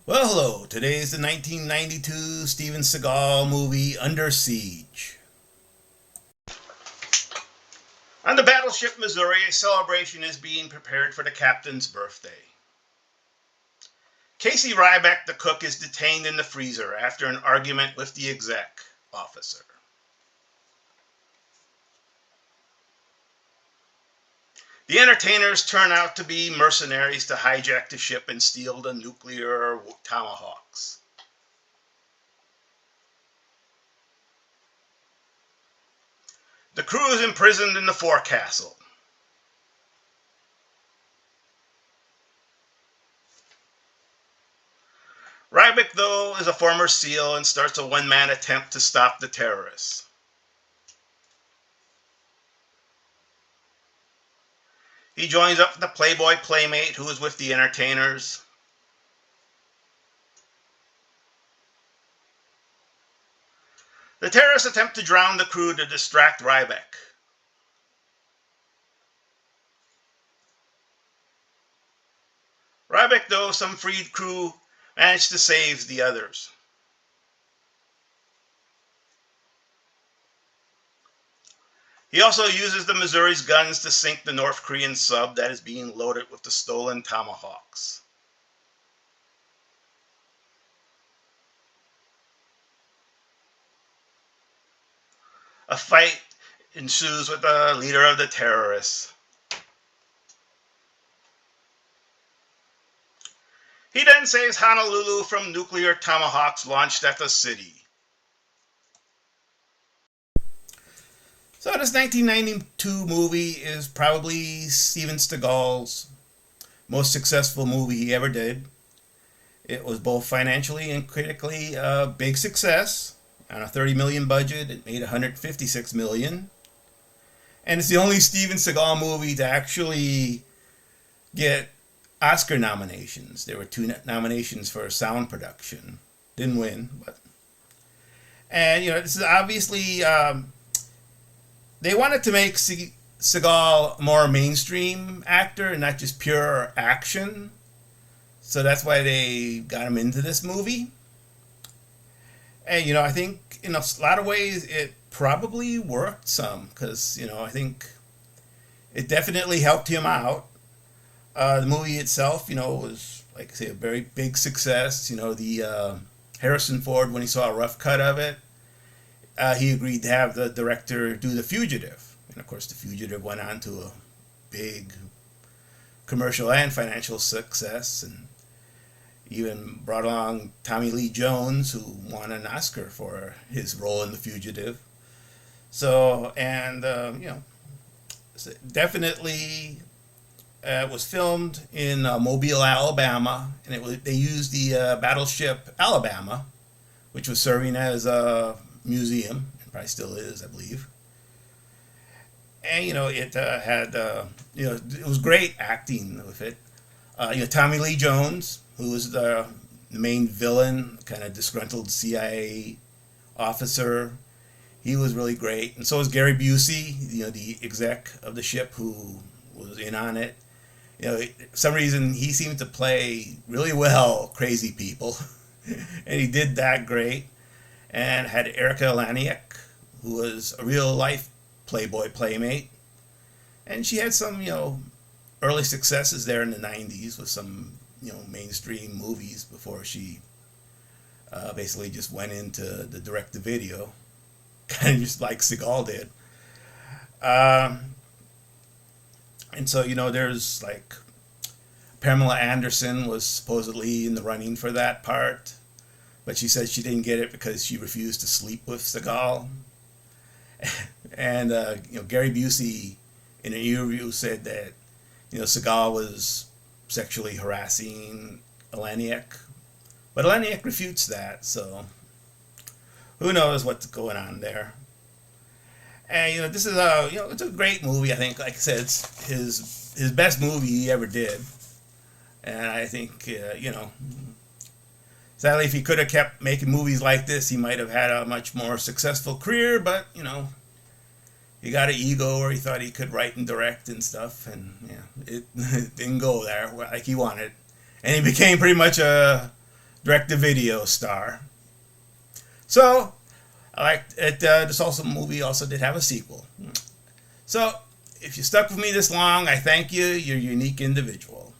Well, hello. Today is the 1992 Steven Seagal movie Under Siege. On the battleship Missouri, a celebration is being prepared for the captain's birthday. Casey Ryback, the cook, is detained in the freezer after an argument with the exec officer. The entertainers turn out to be mercenaries to hijack the ship and steal the nuclear tomahawks. The crew is imprisoned in the forecastle. Ryback, though, is a former SEAL and starts a one-man attempt to stop the terrorists. He joins up with the Playboy playmate who is with the entertainers. The terrorists attempt to drown the crew to distract Ryback. Ryback, though, some freed crew managed to save the others. He also uses the Missouri's guns to sink the North Korean sub that is being loaded with the stolen tomahawks. A fight ensues with the leader of the terrorists. He then saves Honolulu from nuclear tomahawks launched at the city. So this 1992 movie is probably Steven Seagal's most successful movie he ever did. It was both financially and critically a big success. On a $30 million budget, it made $156 million. And it's the only Steven Seagal movie to actually get Oscar nominations. There were two nominations for sound production. Didn't win, but... And, this is obviously... they wanted to make Seagal a more mainstream actor and not just pure action. So that's why they got him into this movie. And, I think in a lot of ways it probably worked some because, I think it definitely helped him out. The movie itself, was, like I say, a very big success. The Harrison Ford, when he saw a rough cut of it, he agreed to have the director do The Fugitive. And, of course, The Fugitive went on to a big commercial and financial success, and even brought along Tommy Lee Jones, who won an Oscar for his role in The Fugitive. So, and, definitely was filmed in Mobile, Alabama, and they used the battleship Alabama, which was serving as a museum, and probably still is, I believe. And, it had, it was great acting with it. Tommy Lee Jones, who was the main villain, kind of disgruntled CIA officer. He was really great. And so was Gary Busey, the exec of the ship who was in on it. For some reason, he seemed to play really well crazy people. And he did that great. And had Erica Eleniak, who was a real-life Playboy playmate. And she had some, early successes there in the 90s with some, mainstream movies before she basically just went into the direct-to-video, kind of just like Seagal did. And so, there's like Pamela Anderson was supposedly in the running for that part, but she said she didn't get it because she refused to sleep with Seagal. And, Gary Busey in an interview said that, Seagal was sexually harassing Eleniak. But Eleniak refutes that, so who knows what's going on there. And, this is it's a great movie, I think. Like I said, it's his best movie he ever did. And I think, sadly, if he could have kept making movies like this, he might have had a much more successful career, but, he got an ego where he thought he could write and direct and stuff, and it didn't go there like he wanted. And he became pretty much a direct-to-video star. So, I liked it. This movie also did have a sequel. So, if you stuck with me this long, I thank you. You're a unique individual.